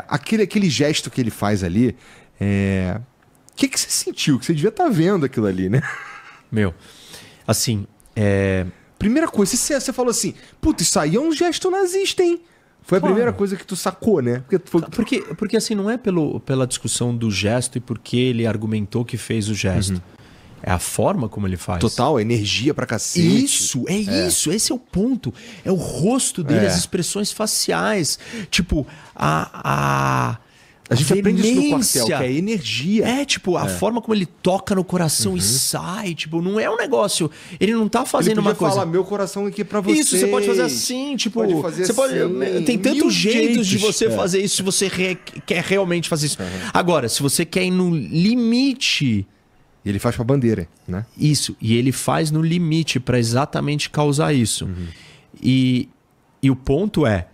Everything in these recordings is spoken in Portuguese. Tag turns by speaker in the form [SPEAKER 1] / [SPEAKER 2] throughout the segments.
[SPEAKER 1] Aquele gesto que ele faz ali, o que você sentiu? Que você devia estar vendo aquilo ali, né?
[SPEAKER 2] Meu, assim,
[SPEAKER 1] primeira coisa, você falou assim, puta, isso aí é um gesto nazista, hein? Foi a primeira coisa que tu sacou, né?
[SPEAKER 2] Porque assim, não é pela discussão do gesto e porque ele argumentou que fez o gesto. É a forma como ele faz.
[SPEAKER 1] Total, energia pra cacete.
[SPEAKER 2] Isso, isso. Esse é o ponto. É o rosto dele, as expressões faciais. Tipo, a
[SPEAKER 1] gente aprende isso no quartel, que é energia.
[SPEAKER 2] A forma como ele toca no coração e sai. Tipo, não é um negócio... Ele não tá fazendo uma coisa...
[SPEAKER 1] Ele fala, meu coração aqui pra você.
[SPEAKER 2] Isso, você pode fazer assim, tipo... Tem tantos jeitos de você fazer isso se você quer realmente fazer isso. Agora, se você quer ir no limite...
[SPEAKER 1] Ele faz pra bandeira, né?
[SPEAKER 2] Isso, e ele faz no limite para exatamente causar isso. E o ponto é,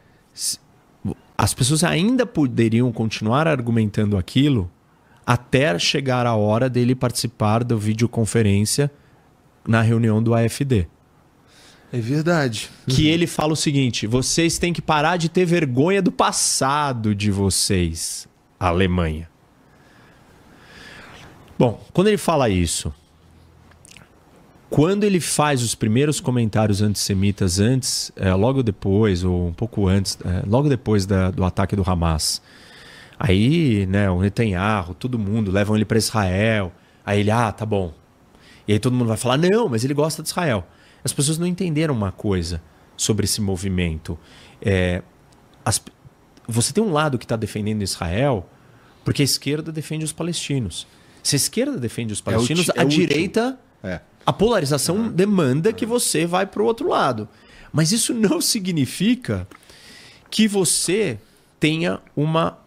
[SPEAKER 2] as pessoas ainda poderiam continuar argumentando aquilo até chegar a hora dele participar da videoconferência na reunião do AfD.
[SPEAKER 1] É verdade.
[SPEAKER 2] Que ele fala o seguinte, vocês têm que parar de ter vergonha do passado de vocês, a Alemanha. Bom, quando ele fala isso, quando ele faz os primeiros comentários antissemitas logo depois, ou um pouco antes, logo depois do ataque do Hamas, aí, né, o Netanyahu, todo mundo, levam ele para Israel, aí ele, tá bom. E aí todo mundo vai falar, não, mas ele gosta de Israel. As pessoas não entenderam uma coisa sobre esse movimento. Você tem um lado que está defendendo Israel, porque a esquerda defende os palestinos. Se a esquerda defende os palestinos, a direita, a polarização demanda que você vai para o outro lado. Mas isso não significa que você tenha uma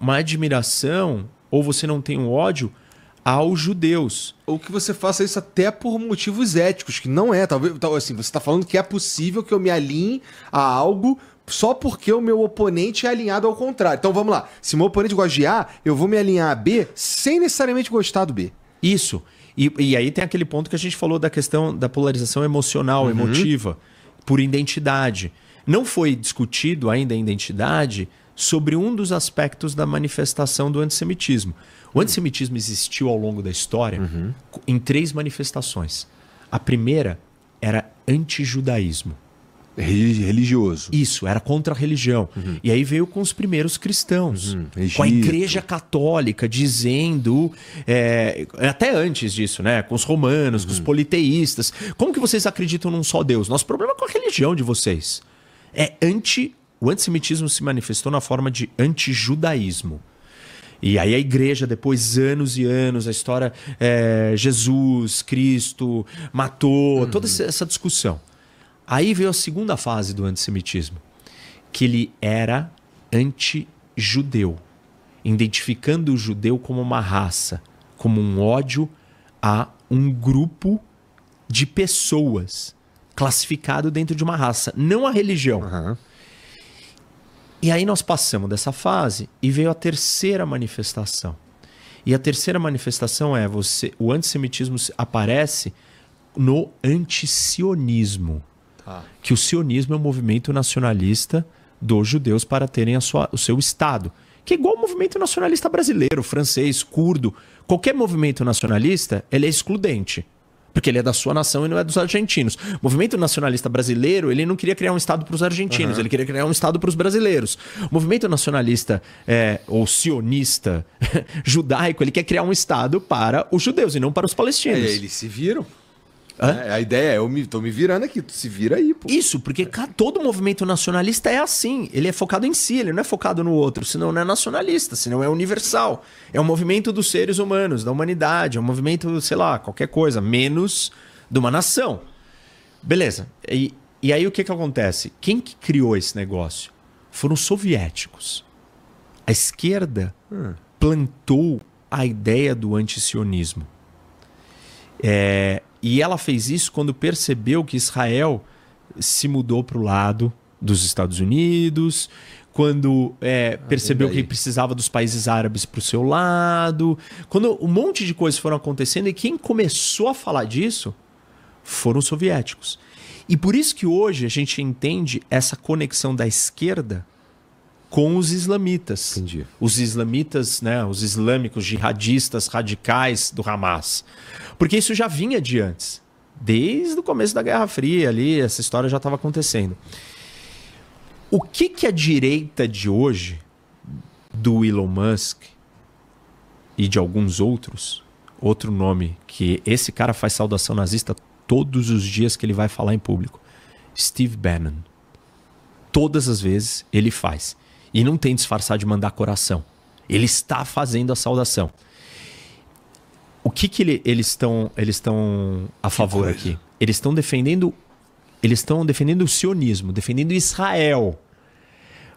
[SPEAKER 2] admiração ou você não tenha um ódio aos judeus.
[SPEAKER 1] Ou que você faça isso até por motivos éticos, que não é. Talvez assim, você está falando que é possível que eu me alinhe a algo só porque o meu oponente é alinhado ao contrário. Então vamos lá. Se o meu oponente gosta de A, eu vou me alinhar a B sem necessariamente gostar do B.
[SPEAKER 2] Isso. E aí tem aquele ponto que a gente falou da questão da polarização emocional, emotiva, por identidade. Não foi discutido ainda a identidade sobre um dos aspectos da manifestação do antissemitismo. O antissemitismo existiu ao longo da história em 3 manifestações. A primeira era antijudaísmo.
[SPEAKER 1] Religioso.
[SPEAKER 2] Isso, era contra a religião. E aí veio com os primeiros cristãos, com a Igreja Católica dizendo, até antes disso, né, com os romanos, com os politeístas, como que vocês acreditam num só Deus? Nosso problema é com a religião de vocês. O antissemitismo se manifestou na forma de antijudaísmo. E aí a igreja, depois anos e anos, a história, Jesus, Cristo, matou, toda essa discussão. Aí veio a segunda fase do antissemitismo, que ele era anti-judeu, identificando o judeu como uma raça, como um ódio a um grupo de pessoas classificado dentro de uma raça, não a religião. E aí nós passamos dessa fase e veio a terceira manifestação. E a terceira manifestação o antissemitismo aparece no antisionismo. Que o sionismo é um movimento nacionalista dos judeus para terem o seu Estado. Que é igual ao movimento nacionalista brasileiro, francês, curdo. Qualquer movimento nacionalista, ele é excludente. Porque ele é da sua nação e não é dos argentinos. O movimento nacionalista brasileiro, ele não queria criar um Estado para os argentinos, ele queria criar um Estado para os brasileiros. O movimento nacionalista, ou sionista, judaico, ele quer criar um Estado para os judeus e não para os palestinos.
[SPEAKER 1] Eles se viram. A ideia é, eu tô me virando aqui, tu se vira aí, pô.
[SPEAKER 2] Isso, porque todo movimento nacionalista é assim. Ele é focado em si, ele não é focado no outro, senão não é nacionalista, senão é universal. É um movimento dos seres humanos, da humanidade, é um movimento, sei lá, qualquer coisa, menos de uma nação. Beleza. E aí o que acontece? Quem que criou esse negócio? Foram os soviéticos. A esquerda plantou a ideia do antisionismo. E ela fez isso quando percebeu que Israel se mudou para o lado dos Estados Unidos, quando percebeu que precisava dos países árabes para o seu lado, quando um monte de coisas foram acontecendo, e quem começou a falar disso foram os soviéticos. E por isso que hoje a gente entende essa conexão da esquerda com os islamitas.
[SPEAKER 1] Entendi.
[SPEAKER 2] Os islamitas, né, os islâmicos jihadistas radicais do Hamas. Porque isso já vinha de antes. Desde o começo da Guerra Fria ali, essa história já estava acontecendo. O que a direita de hoje, do Elon Musk e de alguns outros, outro nome que esse cara faz saudação nazista todos os dias que ele vai falar em público, Steve Bannon. Todas as vezes ele faz. E não tem disfarçar de mandar coração. Ele está fazendo a saudação. O que eles estão a favor aqui? Eles estão defendendo o sionismo, defendendo Israel.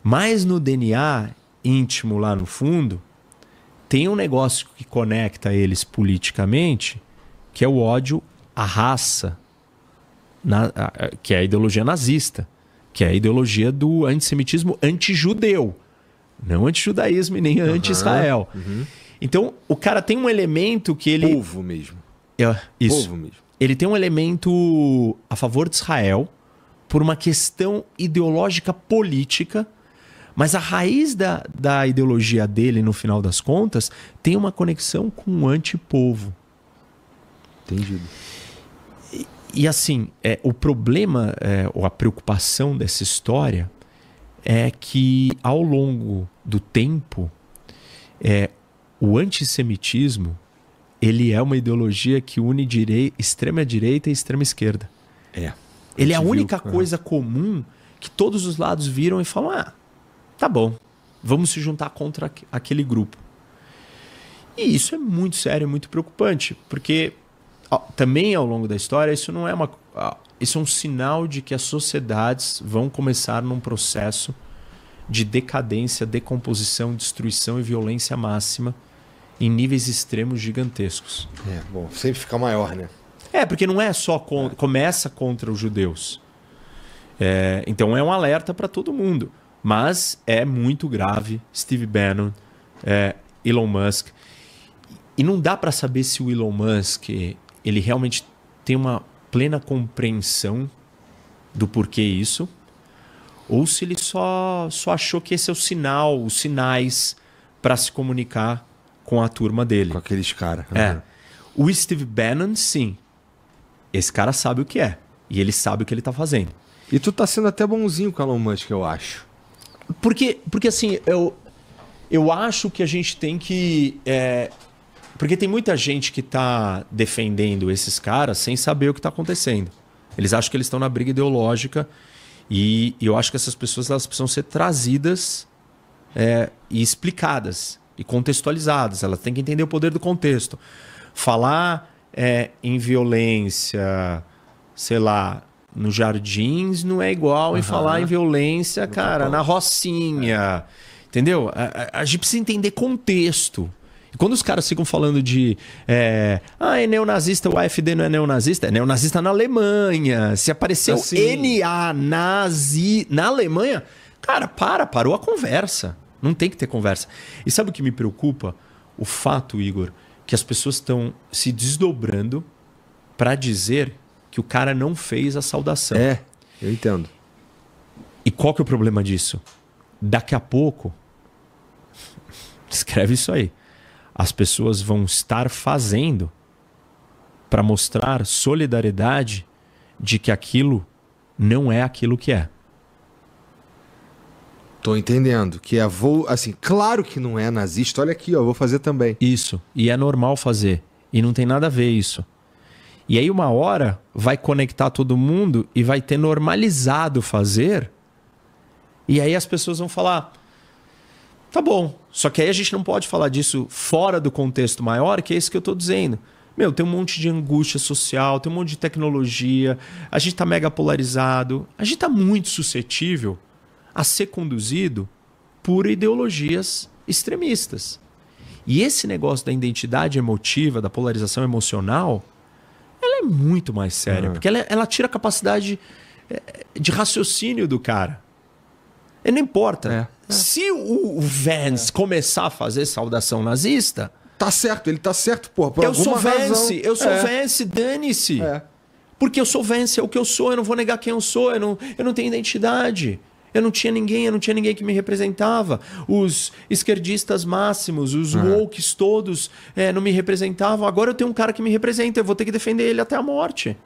[SPEAKER 2] Mas no DNA íntimo lá no fundo, tem um negócio que conecta eles politicamente, que é o ódio à raça, que é a ideologia nazista, que é a ideologia do antissemitismo anti-judeu. Não anti-judaísmo e nem anti-Israel. Então, o cara tem um elemento que ele...
[SPEAKER 1] Povo mesmo.
[SPEAKER 2] Isso.
[SPEAKER 1] Povo mesmo.
[SPEAKER 2] Ele tem um elemento a favor de Israel por uma questão ideológica política, mas a raiz da ideologia dele, no final das contas, tem uma conexão com o antipovo.
[SPEAKER 1] Entendido.
[SPEAKER 2] E assim, o problema, ou a preocupação dessa história é que, ao longo do tempo, o antissemitismo ele é uma ideologia que une extrema-direita e extrema-esquerda. Ele é a única coisa comum que todos os lados viram e falam, tá bom, vamos se juntar contra aquele grupo. E isso é muito sério, muito preocupante, porque também ao longo da história isso não é isso é um sinal de que as sociedades vão começar num processo de decadência, decomposição, destruição e violência máxima em níveis extremos gigantescos.
[SPEAKER 1] Bom, sempre fica maior, né?
[SPEAKER 2] Porque não é só começa contra os judeus. Então é um alerta para todo mundo. Mas é muito grave. Steve Bannon, Elon Musk. E não dá para saber se o Elon Musk ele realmente tem uma plena compreensão do porquê isso, ou se ele só achou que esse é o sinal, os sinais para se comunicar com a turma dele.
[SPEAKER 1] Com aqueles caras.
[SPEAKER 2] O Steve Bannon, sim. Esse cara sabe o que é. E ele sabe o que ele tá fazendo.
[SPEAKER 1] E tu tá sendo até bonzinho com o Elon Musk, eu acho.
[SPEAKER 2] Porque assim, eu acho que a gente tem que... Porque tem muita gente que tá defendendo esses caras sem saber o que tá acontecendo. Eles acham que eles estão na briga ideológica e eu acho que essas pessoas elas precisam ser trazidas e explicadas e contextualizadas. Elas têm que entender o poder do contexto. Falar em violência, sei lá, nos jardins não é igual em falar em violência, cara, na Rocinha. Entendeu? A gente precisa entender contexto. E quando os caras ficam falando de é neonazista, o AfD não é neonazista, é neonazista na Alemanha. Se apareceu NA nazi na Alemanha, cara, parou a conversa. Não tem que ter conversa. E sabe o que me preocupa? O fato, Igor, que as pessoas estão se desdobrando para dizer que o cara não fez a saudação.
[SPEAKER 1] Eu entendo.
[SPEAKER 2] E qual que é o problema disso? Daqui a pouco, escreve isso aí, as pessoas vão estar fazendo para mostrar solidariedade de que aquilo não é aquilo que é.
[SPEAKER 1] Tô entendendo. Que assim, claro que não é nazista. Olha aqui, ó, vou fazer também.
[SPEAKER 2] Isso. E é normal fazer. E não tem nada a ver isso. E aí uma hora vai conectar todo mundo e vai ter normalizado fazer. E aí as pessoas vão falar, tá bom. Só que aí a gente não pode falar disso fora do contexto maior, que é isso que eu tô dizendo. Tem um monte de angústia social, tem um monte de tecnologia, a gente tá mega polarizado, a gente tá muito suscetível a ser conduzido por ideologias extremistas. E esse negócio da identidade emotiva, da polarização emocional, ela é muito mais séria, porque ela tira a capacidade de raciocínio do cara. E não importa. Se o Vance começar a fazer saudação nazista...
[SPEAKER 1] Tá certo, ele tá certo, porra. Por alguma razão.
[SPEAKER 2] Eu sou Vance, dane-se. Porque eu sou Vance, é o que eu sou, eu não vou negar quem eu sou, eu não tenho identidade. Eu não tinha ninguém que me representava. Os esquerdistas máximos, os wokes todos não me representavam. Agora eu tenho um cara que me representa, eu vou ter que defender ele até a morte.